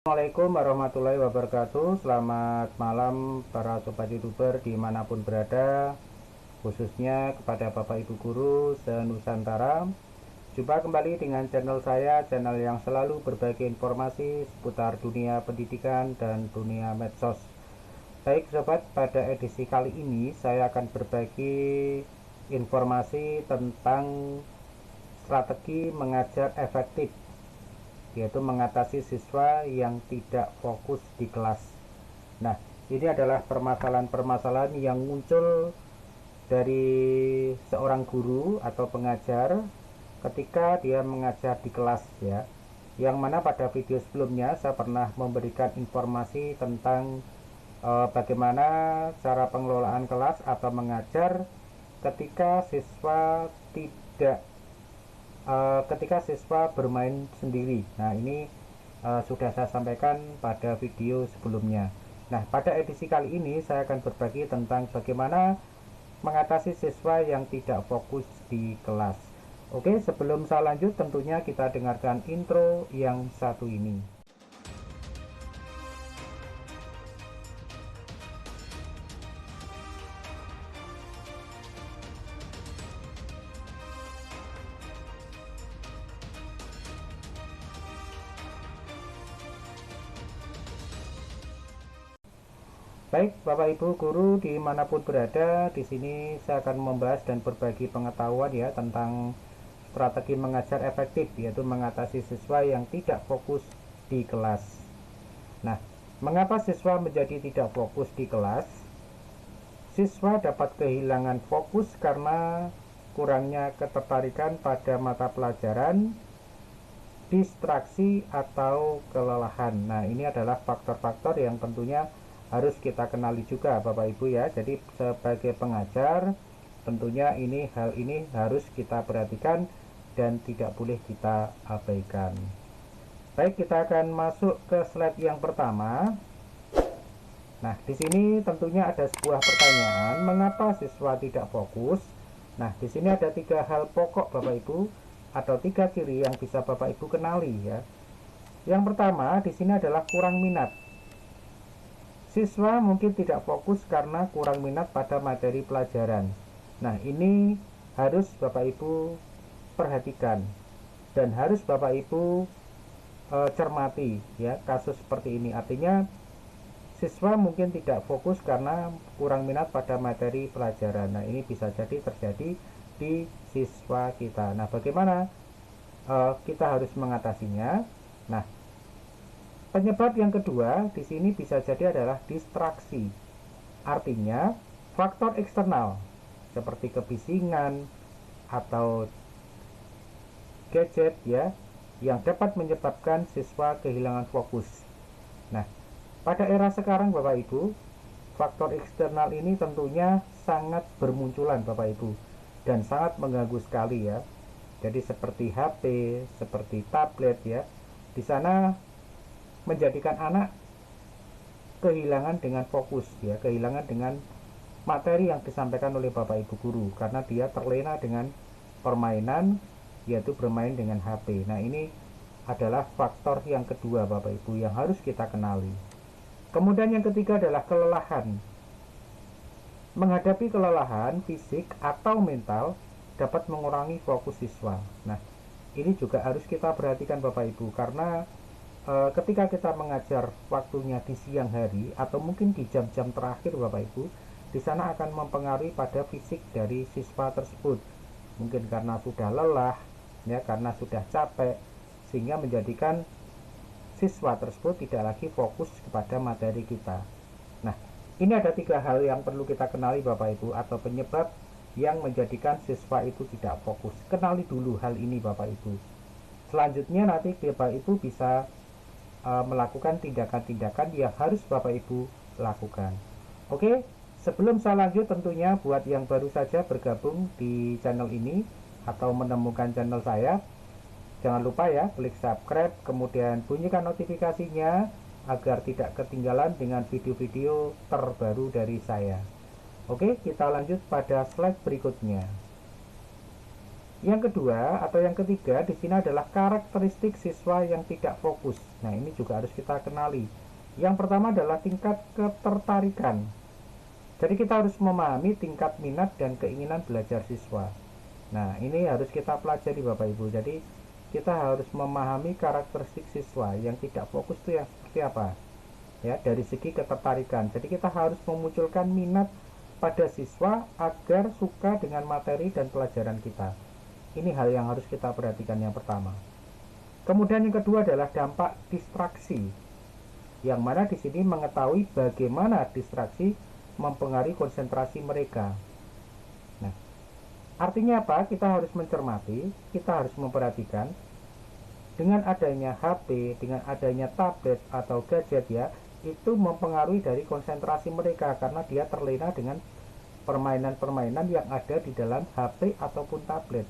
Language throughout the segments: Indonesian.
Assalamualaikum warahmatullahi wabarakatuh. Selamat malam para sobat youtuber dimanapun berada, khususnya kepada Bapak Ibu Guru se-Nusantara. Jumpa kembali dengan channel saya, channel yang selalu berbagi informasi seputar dunia pendidikan dan dunia medsos. Baik sobat, pada edisi kali ini saya akan berbagi informasi tentang strategi mengajar efektif, yaitu mengatasi siswa yang tidak fokus di kelas. Nah, ini adalah permasalahan-permasalahan yang muncul dari seorang guru atau pengajar ketika dia mengajar di kelas ya. Yang mana pada video sebelumnya saya pernah memberikan informasi tentang bagaimana cara pengelolaan kelas atau mengajar ketika siswa tidak ketika siswa bermain sendiri. Nah, ini sudah saya sampaikan pada video sebelumnya. Nah, pada edisi kali ini saya akan berbagi tentang bagaimana mengatasi siswa yang tidak fokus di kelas. Oke, sebelum saya lanjut tentunya kita dengarkan intro yang satu ini. Baik, Bapak Ibu Guru dimanapun berada, di sini saya akan membahas dan berbagi pengetahuan ya tentang strategi mengajar efektif, yaitu mengatasi siswa yang tidak fokus di kelas. Nah, mengapa siswa menjadi tidak fokus di kelas? Siswa dapat kehilangan fokus karena kurangnya ketertarikan pada mata pelajaran, distraksi, atau kelelahan. Nah, ini adalah faktor-faktor yang tentunya harus kita kenali juga Bapak Ibu ya. Jadi sebagai pengajar tentunya hal ini harus kita perhatikan dan tidak boleh kita abaikan. Baik, kita akan masuk ke slide yang pertama. Nah, di sini tentunya ada sebuah pertanyaan, mengapa siswa tidak fokus? Nah, di sini ada 3 hal pokok Bapak Ibu atau 3 ciri yang bisa Bapak Ibu kenali ya. Yang pertama di sini adalah kurang minat. Siswa mungkin tidak fokus karena kurang minat pada materi pelajaran. Nah, ini harus Bapak Ibu perhatikan dan harus Bapak Ibu cermati ya kasus seperti ini. Artinya siswa mungkin tidak fokus karena kurang minat pada materi pelajaran. Nah, ini bisa jadi terjadi di siswa kita. Nah, bagaimana kita harus mengatasinya? Nah, penyebab yang kedua di sini bisa jadi adalah distraksi. Artinya, faktor eksternal seperti kebisingan atau gadget ya yang dapat menyebabkan siswa kehilangan fokus. Nah, pada era sekarang Bapak Ibu, faktor eksternal ini tentunya sangat bermunculan Bapak Ibu dan sangat mengganggu sekali ya. Jadi seperti HP, seperti tablet ya. Di sana menjadikan anak kehilangan dengan fokus ya, kehilangan dengan materi yang disampaikan oleh Bapak Ibu guru karena dia terlena dengan permainan, yaitu bermain dengan HP. Nah, ini adalah faktor yang kedua Bapak Ibu yang harus kita kenali. Kemudian yang ketiga adalah kelelahan. Menghadapi kelelahan fisik atau mental dapat mengurangi fokus siswa. Nah, ini juga harus kita perhatikan Bapak Ibu karena ketika kita mengajar waktunya di siang hari atau mungkin di jam-jam terakhir Bapak Ibu, di sana akan mempengaruhi pada fisik dari siswa tersebut. Mungkin karena sudah lelah, ya, karena sudah capek, sehingga menjadikan siswa tersebut tidak lagi fokus kepada materi kita. Nah, ini ada 3 hal yang perlu kita kenali Bapak Ibu atau penyebab yang menjadikan siswa itu tidak fokus. Kenali dulu hal ini Bapak Ibu. Selanjutnya nanti Bapak Ibu bisa melakukan tindakan-tindakan yang harus Bapak Ibu lakukan. Oke, sebelum saya lanjut tentunya buat yang baru saja bergabung di channel ini atau menemukan channel saya, jangan lupa ya klik subscribe, kemudian bunyikan notifikasinya agar tidak ketinggalan dengan video-video terbaru dari saya. Oke, kita lanjut pada slide berikutnya. Yang kedua atau yang ketiga di sini adalah karakteristik siswa yang tidak fokus. Nah, ini juga harus kita kenali. Yang pertama adalah tingkat ketertarikan. Jadi kita harus memahami tingkat minat dan keinginan belajar siswa. Nah, ini harus kita pelajari Bapak Ibu. Jadi kita harus memahami karakteristik siswa yang tidak fokus itu yang seperti apa. Ya, dari segi ketertarikan. Jadi kita harus memunculkan minat pada siswa agar suka dengan materi dan pelajaran kita. Ini hal yang harus kita perhatikan yang pertama. Kemudian yang kedua adalah dampak distraksi. Yang mana di sini mengetahui bagaimana distraksi mempengaruhi konsentrasi mereka. Nah, artinya apa? Kita harus mencermati, kita harus memperhatikan dengan adanya HP, dengan adanya tablet atau gadget ya, itu mempengaruhi dari konsentrasi mereka karena dia terlena dengan permainan-permainan yang ada di dalam HP ataupun tablet.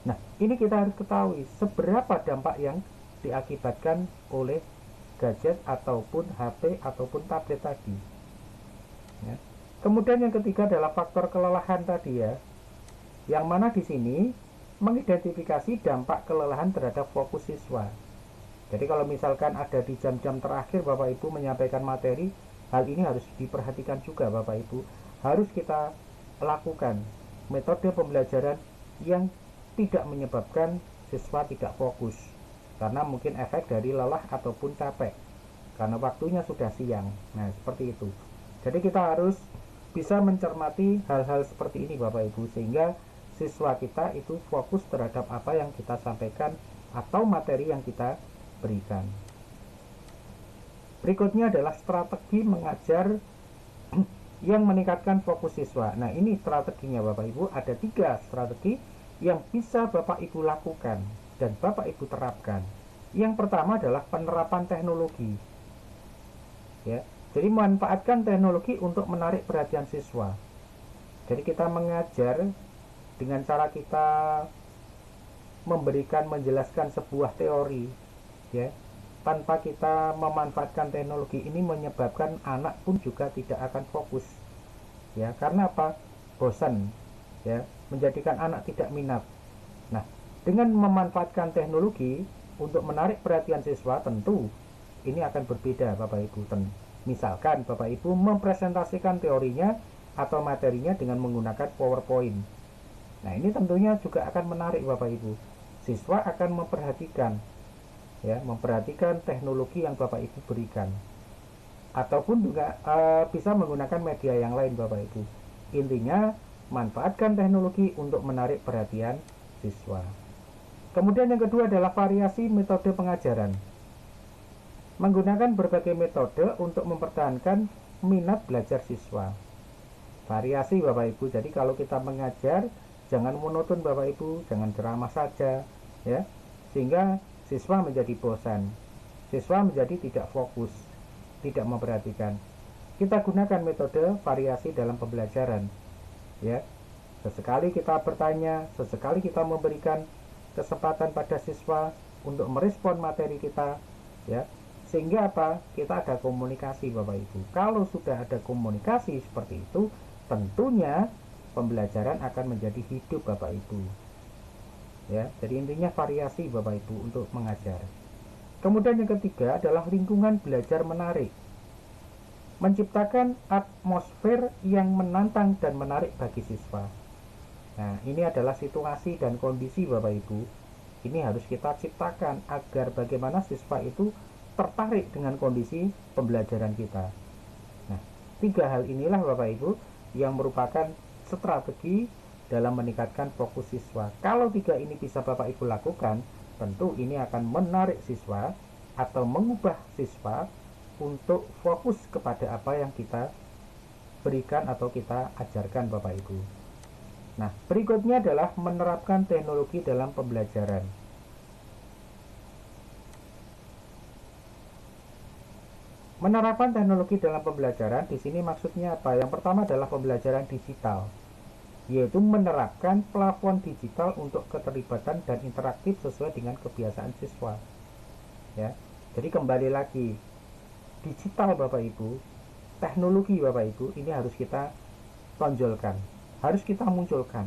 Nah, ini kita harus ketahui seberapa dampak yang diakibatkan oleh gadget ataupun HP ataupun tablet tadi. Ya. Kemudian yang ketiga adalah faktor kelelahan tadi ya, yang mana di sini mengidentifikasi dampak kelelahan terhadap fokus siswa. Jadi kalau misalkan ada di jam-jam terakhir Bapak Ibu menyampaikan materi, hal ini harus diperhatikan juga Bapak Ibu. Harus kita lakukan metode pembelajaran yang tidak menyebabkan siswa tidak fokus karena mungkin efek dari lelah ataupun capek karena waktunya sudah siang. Nah, seperti itu. Jadi kita harus bisa mencermati hal-hal seperti ini Bapak Ibu sehingga siswa kita itu fokus terhadap apa yang kita sampaikan atau materi yang kita berikan. Berikutnya adalah strategi mengajar yang meningkatkan fokus siswa. Nah, ini strateginya Bapak Ibu, ada 3 strategi yang bisa Bapak Ibu lakukan dan Bapak Ibu terapkan. Yang pertama adalah penerapan teknologi. Ya, jadi manfaatkan teknologi untuk menarik perhatian siswa. Jadi kita mengajar dengan cara kita menjelaskan sebuah teori, ya, tanpa kita memanfaatkan teknologi ini menyebabkan anak pun juga tidak akan fokus. Ya, karena apa? Bosan, ya, menjadikan anak tidak minat. Nah, dengan memanfaatkan teknologi untuk menarik perhatian siswa, tentu ini akan berbeda Bapak Ibu. Misalkan Bapak Ibu mempresentasikan teorinya atau materinya dengan menggunakan PowerPoint. Nah, ini tentunya juga akan menarik Bapak Ibu. Siswa akan memperhatikan teknologi yang Bapak Ibu berikan. Ataupun juga bisa menggunakan media yang lain Bapak Ibu. Intinya manfaatkan teknologi untuk menarik perhatian siswa. Kemudian yang kedua adalah variasi metode pengajaran. Menggunakan berbagai metode untuk mempertahankan minat belajar siswa. Variasi Bapak Ibu. Jadi kalau kita mengajar jangan monoton Bapak Ibu, jangan ceramah saja ya. Sehingga siswa menjadi bosan. Siswa menjadi tidak fokus, tidak memperhatikan. Kita gunakan metode variasi dalam pembelajaran. Ya, sesekali kita bertanya, sesekali kita memberikan kesempatan pada siswa untuk merespon materi kita, ya, sehingga apa? Kita ada komunikasi Bapak Ibu. Kalau sudah ada komunikasi seperti itu, tentunya pembelajaran akan menjadi hidup Bapak Ibu. Ya, jadi intinya variasi Bapak Ibu untuk mengajar. Kemudian yang ketiga adalah lingkungan belajar menarik. Menciptakan atmosfer yang menantang dan menarik bagi siswa. Nah, ini adalah situasi dan kondisi Bapak Ibu. Ini harus kita ciptakan agar bagaimana siswa itu tertarik dengan kondisi pembelajaran kita. Nah, 3 hal inilah Bapak Ibu yang merupakan strategi dalam meningkatkan fokus siswa. Kalau 3 ini bisa Bapak Ibu lakukan, tentu ini akan menarik siswa atau mengubah siswa untuk fokus kepada apa yang kita berikan atau kita ajarkan Bapak Ibu. Nah, berikutnya adalah menerapkan teknologi dalam pembelajaran. Menerapkan teknologi dalam pembelajaran di sini maksudnya apa? Yang pertama adalah pembelajaran digital, yaitu menerapkan plafon digital untuk keterlibatan dan interaktif sesuai dengan kebiasaan siswa. Ya, jadi kembali lagi, digital Bapak Ibu, teknologi Bapak Ibu, ini harus kita tonjolkan, harus kita munculkan.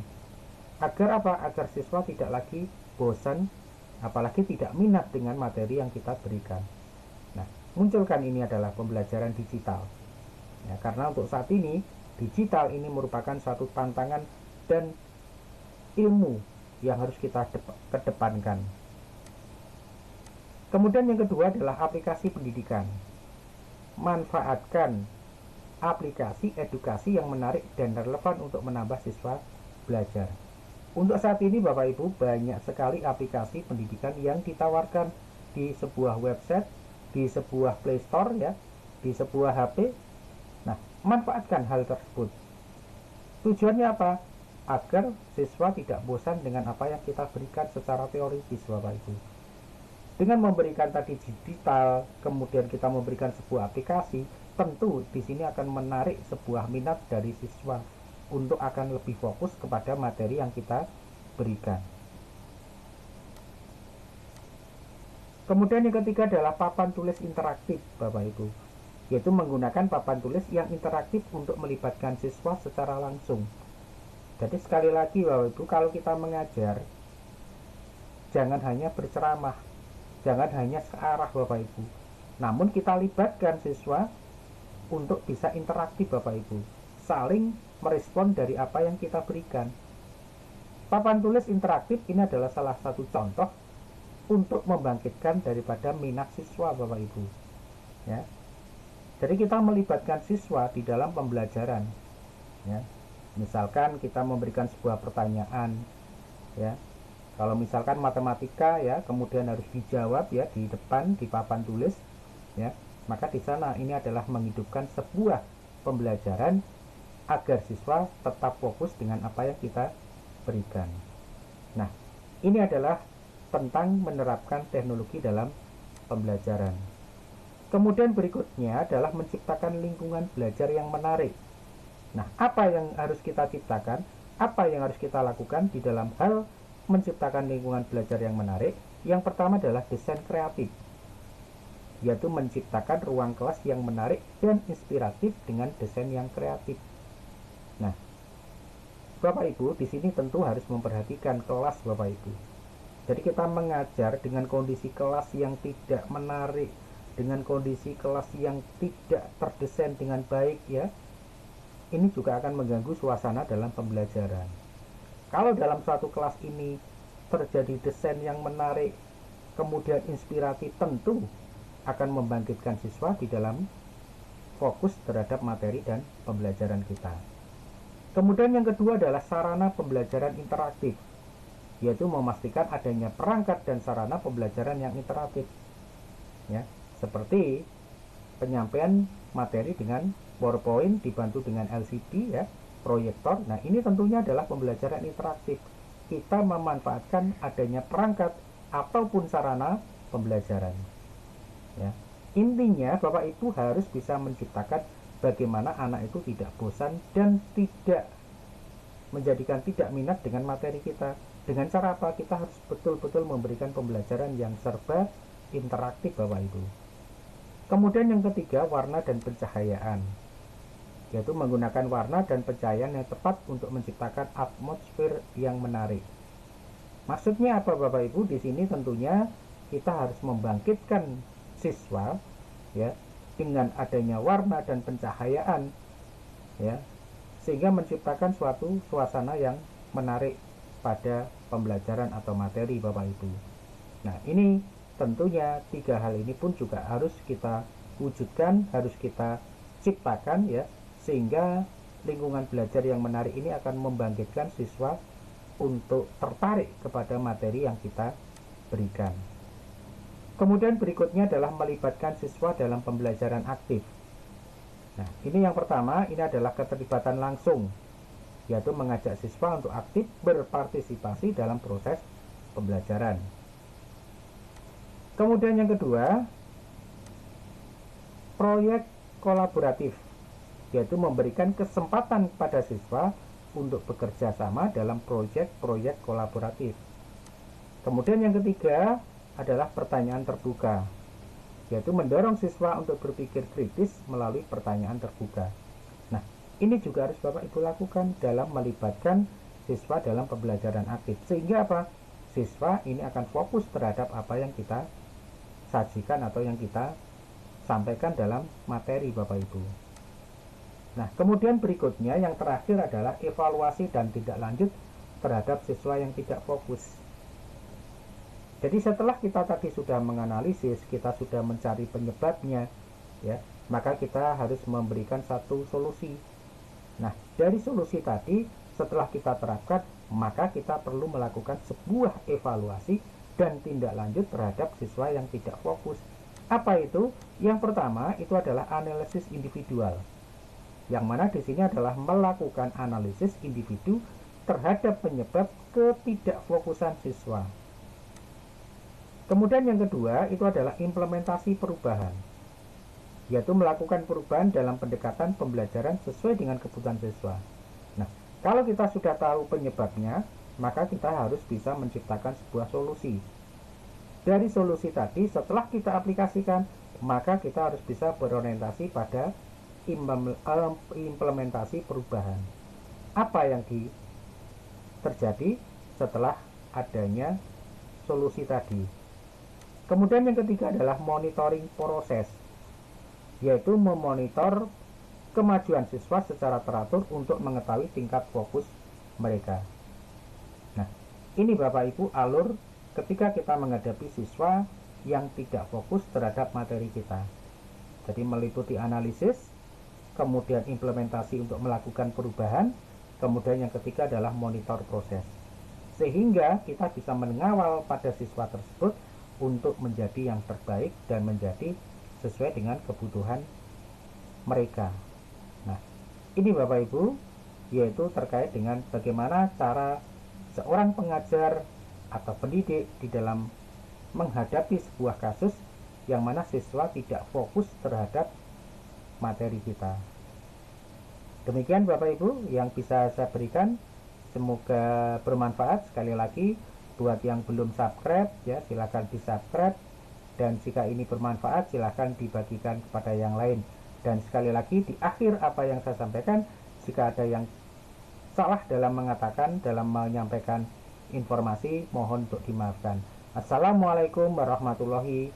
Agar apa? Agar siswa tidak lagi bosan, apalagi tidak minat dengan materi yang kita berikan. Nah, munculkan ini adalah pembelajaran digital. Ya, karena untuk saat ini, digital ini merupakan suatu tantangan dan ilmu yang harus kita kedepankan. Kemudian yang kedua adalah aplikasi pendidikan. Manfaatkan aplikasi edukasi yang menarik dan relevan untuk menambah siswa belajar. Untuk saat ini Bapak Ibu, banyak sekali aplikasi pendidikan yang ditawarkan di sebuah website, di sebuah Play Store ya, di sebuah HP. Nah, manfaatkan hal tersebut. Tujuannya apa? Agar siswa tidak bosan dengan apa yang kita berikan secara teoritis Bapak Ibu. Dengan memberikan tadi digital, kemudian kita memberikan sebuah aplikasi, tentu di sini akan menarik sebuah minat dari siswa untuk akan lebih fokus kepada materi yang kita berikan. Kemudian yang ketiga adalah papan tulis interaktif Bapak Ibu, yaitu menggunakan papan tulis yang interaktif untuk melibatkan siswa secara langsung. Jadi sekali lagi Bapak Ibu, kalau kita mengajar, jangan hanya berceramah, jangan hanya searah Bapak Ibu, namun kita libatkan siswa untuk bisa interaktif Bapak Ibu, saling merespon dari apa yang kita berikan. Papan tulis interaktif ini adalah salah satu contoh untuk membangkitkan daripada minat siswa Bapak Ibu ya. Jadi kita melibatkan siswa di dalam pembelajaran ya. Misalkan kita memberikan sebuah pertanyaan ya, kalau misalkan matematika ya, kemudian harus dijawab ya di depan di papan tulis ya, maka di sana ini adalah menghidupkan sebuah pembelajaran agar siswa tetap fokus dengan apa yang kita berikan. Nah, ini adalah tentang menerapkan teknologi dalam pembelajaran. Kemudian berikutnya adalah menciptakan lingkungan belajar yang menarik. Nah, apa yang harus kita ciptakan? Apa yang harus kita lakukan di dalam hal menciptakan lingkungan belajar yang menarik? Yang pertama adalah desain kreatif, yaitu menciptakan ruang kelas yang menarik dan inspiratif dengan desain yang kreatif. Nah, Bapak Ibu, di sini tentu harus memperhatikan kelas Bapak Ibu. Jadi kita mengajar dengan kondisi kelas yang tidak menarik, dengan kondisi kelas yang tidak terdesain dengan baik ya, ini juga akan mengganggu suasana dalam pembelajaran. Kalau dalam suatu kelas ini terjadi desain yang menarik, kemudian inspiratif, tentu akan membangkitkan siswa di dalam fokus terhadap materi dan pembelajaran kita. Kemudian yang kedua adalah sarana pembelajaran interaktif, yaitu memastikan adanya perangkat dan sarana pembelajaran yang interaktif ya, seperti penyampaian materi dengan PowerPoint dibantu dengan LCD ya, proyektor. Nah, ini tentunya adalah pembelajaran interaktif. Kita memanfaatkan adanya perangkat ataupun sarana pembelajaran ya. Intinya Bapak Ibu harus bisa menciptakan bagaimana anak itu tidak bosan dan tidak menjadikan tidak minat dengan materi kita. Dengan cara apa? Kita harus betul-betul memberikan pembelajaran yang serba interaktif Bapak Ibu. Kemudian yang ketiga, warna dan pencahayaan, yaitu menggunakan warna dan pencahayaan yang tepat untuk menciptakan atmosfer yang menarik. Maksudnya apa Bapak Ibu? Di sini tentunya kita harus membangkitkan siswa ya dengan adanya warna dan pencahayaan ya, sehingga menciptakan suatu suasana yang menarik pada pembelajaran atau materi Bapak Ibu. Nah, ini tentunya tiga hal ini pun juga harus kita wujudkan, harus kita ciptakan ya, sehingga lingkungan belajar yang menarik ini akan membangkitkan siswa untuk tertarik kepada materi yang kita berikan. Kemudian berikutnya adalah melibatkan siswa dalam pembelajaran aktif. Nah, ini yang pertama, ini adalah keterlibatan langsung, yaitu mengajak siswa untuk aktif berpartisipasi dalam proses pembelajaran. Kemudian yang kedua, proyek kolaboratif, yaitu memberikan kesempatan pada siswa untuk bekerja sama dalam proyek-proyek kolaboratif. Kemudian yang ketiga adalah pertanyaan terbuka, yaitu mendorong siswa untuk berpikir kritis melalui pertanyaan terbuka. Nah, ini juga harus Bapak Ibu lakukan dalam melibatkan siswa dalam pembelajaran aktif. Sehingga apa? Siswa ini akan fokus terhadap apa yang kita sajikan atau yang kita sampaikan dalam materi Bapak Ibu. Nah, kemudian berikutnya yang terakhir adalah evaluasi dan tindak lanjut terhadap siswa yang tidak fokus. Jadi setelah kita tadi sudah menganalisis, kita sudah mencari penyebabnya, ya, maka kita harus memberikan satu solusi. Nah, dari solusi tadi setelah kita terapkan, maka kita perlu melakukan sebuah evaluasi dan tindak lanjut terhadap siswa yang tidak fokus. Apa itu? Yang pertama itu adalah analisis individual. Yang mana di sini adalah melakukan analisis individu terhadap penyebab ketidakfokusan siswa. Kemudian yang kedua itu adalah implementasi perubahan, yaitu melakukan perubahan dalam pendekatan pembelajaran sesuai dengan kebutuhan siswa. Nah, kalau kita sudah tahu penyebabnya, maka kita harus bisa menciptakan sebuah solusi. Dari solusi tadi, setelah kita aplikasikan, maka kita harus bisa berorientasi pada implementasi perubahan. Apa yang terjadi setelah adanya solusi tadi? Kemudian yang ketiga adalah monitoring proses, yaitu memonitor kemajuan siswa secara teratur untuk mengetahui tingkat fokus mereka. Nah, ini Bapak Ibu alur ketika kita menghadapi siswa yang tidak fokus terhadap materi kita. Jadi meliputi analisis, kemudian implementasi untuk melakukan perubahan, kemudian yang ketiga adalah monitor proses. Sehingga kita bisa mengawal pada siswa tersebut untuk menjadi yang terbaik dan menjadi sesuai dengan kebutuhan mereka. Nah, ini Bapak Ibu, yaitu terkait dengan bagaimana cara seorang pengajar atau pendidik di dalam menghadapi sebuah kasus yang mana siswa tidak fokus terhadap materi kita. Demikian Bapak Ibu yang bisa saya berikan, semoga bermanfaat. Sekali lagi, buat yang belum subscribe ya silahkan di subscribe, dan jika ini bermanfaat silahkan dibagikan kepada yang lain. Dan sekali lagi di akhir apa yang saya sampaikan, jika ada yang salah dalam menyampaikan informasi, mohon untuk dimaafkan. Assalamualaikum warahmatullahi